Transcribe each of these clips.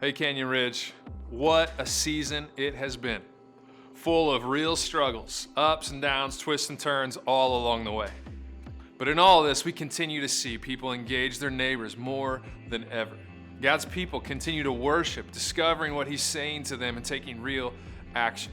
Hey Canyon Ridge, what a season it has been. Full of real struggles, ups and downs, twists and turns all along the way. But in all this, we continue to see people engage their neighbors more than ever. God's people continue to worship, discovering what He's saying to them and taking real action.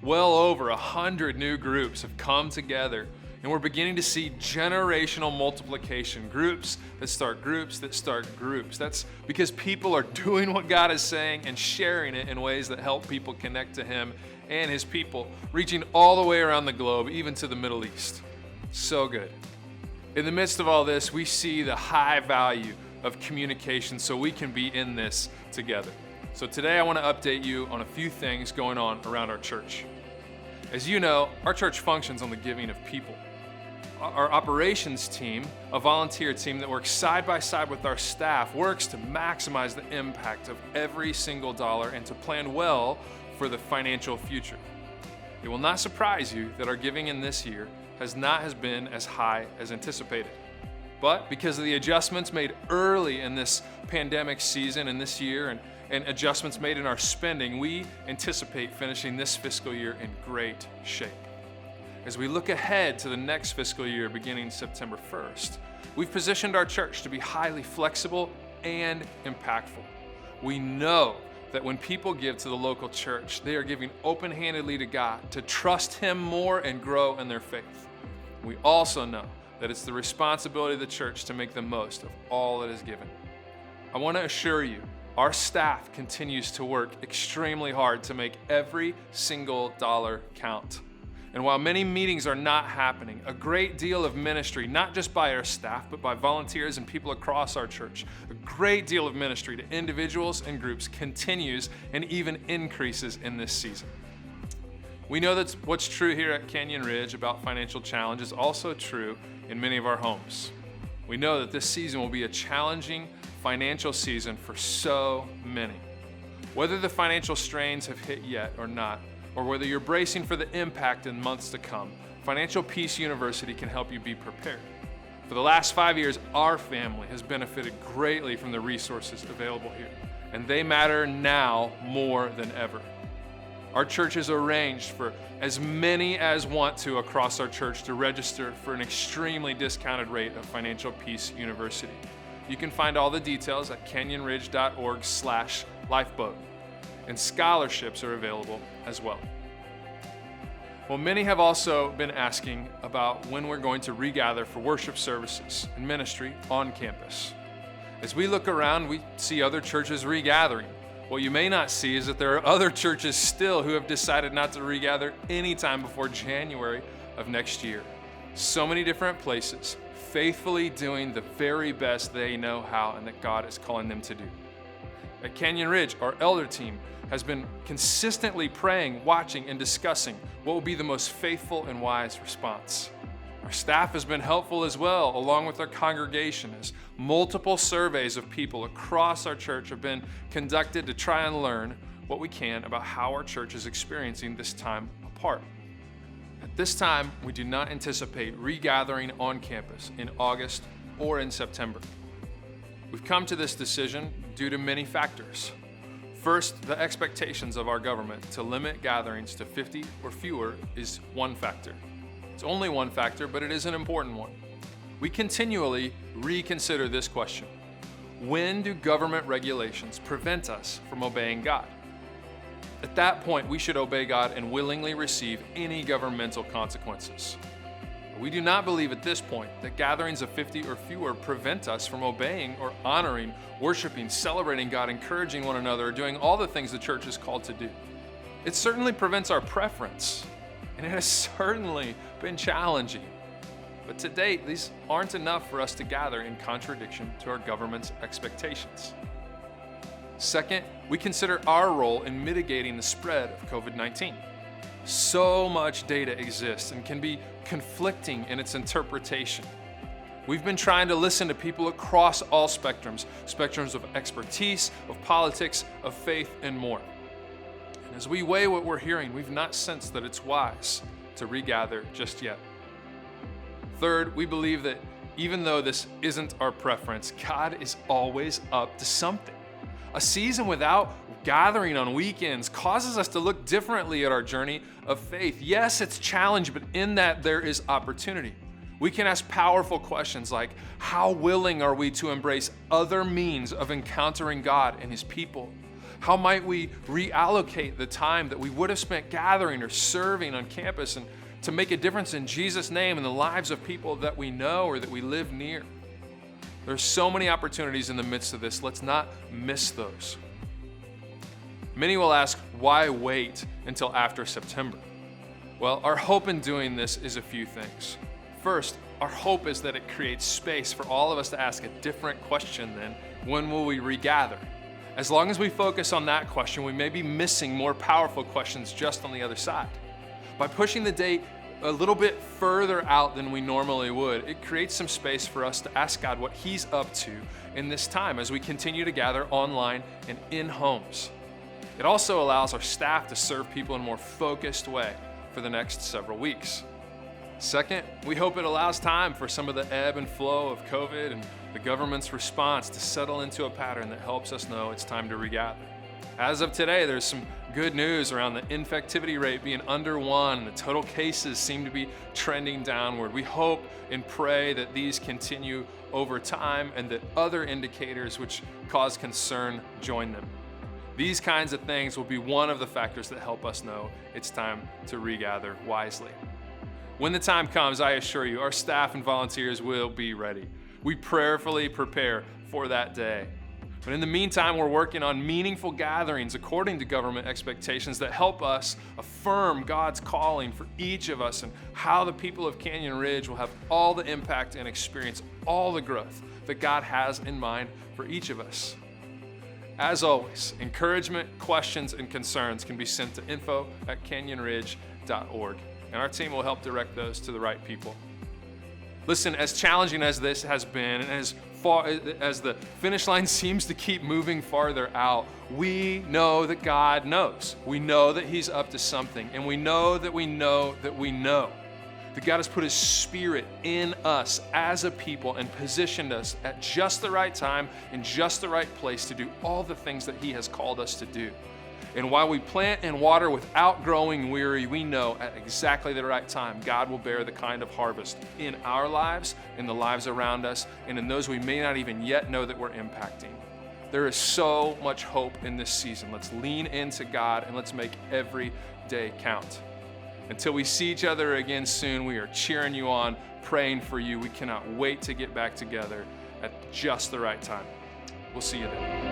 Well over 100 new groups have come together, and we're beginning to see generational multiplication. Groups that start groups that start groups. That's because people are doing what God is saying and sharing it in ways that help people connect to Him and His people, reaching all the way around the globe, even to the Middle East. So good. In the midst of all this, we see the high value of communication so we can be in this together. So today I want to update you on a few things going on around our church. As you know, our church functions on the giving of people. Our operations team, a volunteer team that works side by side with our staff, works to maximize the impact of every single dollar and to plan well for the financial future. It will not surprise you that our giving in this year has not been as high as anticipated. But because of the adjustments made early in this pandemic season and this year and adjustments made in our spending, we anticipate finishing this fiscal year in great shape. As we look ahead to the next fiscal year beginning September 1st, we've positioned our church to be highly flexible and impactful. We know that when people give to the local church, they are giving open-handedly to God to trust Him more and grow in their faith. We also know that it's the responsibility of the church to make the most of all that is given. I want to assure you, our staff continues to work extremely hard to make every single dollar count. And while many meetings are not happening, a great deal of ministry, not just by our staff, but by volunteers and people across our church, a great deal of ministry to individuals and groups continues and even increases in this season. We know that what's true here at Canyon Ridge about financial challenge is also true in many of our homes. We know that this season will be a challenging financial season for so many. Whether the financial strains have hit yet or not, or whether you're bracing for the impact in months to come, Financial Peace University can help you be prepared. For the last 5 years, our family has benefited greatly from the resources available here, and they matter now more than ever. Our church has arranged for as many as want to across our church to register for an extremely discounted rate of Financial Peace University. You can find all the details at canyonridge.org/lifeboat, and scholarships are available as well. Well, many have also been asking about when we're going to regather for worship services and ministry on campus. As we look around, we see other churches regathering. What you may not see is that there are other churches still who have decided not to regather anytime before January of next year. So many different places, faithfully doing the very best they know how and that God is calling them to do. At Canyon Ridge, our elder team has been consistently praying, watching, and discussing what will be the most faithful and wise response. Our staff has been helpful as well, along with our congregation, as multiple surveys of people across our church have been conducted to try and learn what we can about how our church is experiencing this time apart. At this time, we do not anticipate regathering on campus in August or in September. We've come to this decision due to many factors. First, the expectations of our government to limit gatherings to 50 or fewer is one factor. It's only one factor, but it is an important one. We continually reconsider this question. When do government regulations prevent us from obeying God? At that point, we should obey God and willingly receive any governmental consequences. We do not believe at this point that gatherings of 50 or fewer prevent us from obeying or honoring, worshiping, celebrating God, encouraging one another, or doing all the things the church is called to do. It certainly prevents our preference, and it has certainly been challenging. But to date, these aren't enough for us to gather in contradiction to our government's expectations. Second, we consider our role in mitigating the spread of COVID-19. So much data exists and can be conflicting in its interpretation. We've been trying to listen to people across all spectrums of expertise, of politics, of faith, and more. And as we weigh what we're hearing, we've not sensed that it's wise to regather just yet. Third, we believe that even though this isn't our preference, God is always up to something. A season without gathering on weekends causes us to look differently at our journey of faith. Yes, it's challenge, but in that there is opportunity. We can ask powerful questions like, how willing are we to embrace other means of encountering God and His people? How might we reallocate the time that we would have spent gathering or serving on campus and to make a difference in Jesus' name in the lives of people that we know or that we live near? There's so many opportunities in the midst of this. Let's not miss those. Many will ask, why wait until after September? Well, our hope in doing this is a few things. First, our hope is that it creates space for all of us to ask a different question than, when will we regather? As long as we focus on that question, we may be missing more powerful questions just on the other side. By pushing the date a little bit further out than we normally would, it creates some space for us to ask God what He's up to in this time as we continue to gather online and in homes. It also allows our staff to serve people in a more focused way for the next several weeks. Second, we hope it allows time for some of the ebb and flow of COVID and the government's response to settle into a pattern that helps us know it's time to regather. As of today, there's some good news around the infectivity rate being under 1, and the total cases seem to be trending downward. We hope and pray that these continue over time and that other indicators which cause concern join them. These kinds of things will be one of the factors that help us know it's time to regather wisely. When the time comes, I assure you, our staff and volunteers will be ready. We prayerfully prepare for that day. But in the meantime, we're working on meaningful gatherings according to government expectations that help us affirm God's calling for each of us and how the people of Canyon Ridge will have all the impact and experience all the growth that God has in mind for each of us. As always, encouragement, questions, and concerns can be sent to info@canyonridge.org. And our team will help direct those to the right people. Listen, as challenging as this has been, and as far as the finish line seems to keep moving farther out, we know that God knows. We know that He's up to something, and we know that God has put His Spirit in us as a people and positioned us at just the right time, in just the right place to do all the things that He has called us to do. And while we plant and water without growing weary, we know at exactly the right time, God will bear the kind of harvest in our lives, in the lives around us, and in those we may not even yet know that we're impacting. There is so much hope in this season. Let's lean into God and let's make every day count. Until we see each other again soon, we are cheering you on, praying for you. We cannot wait to get back together at just the right time. We'll see you then.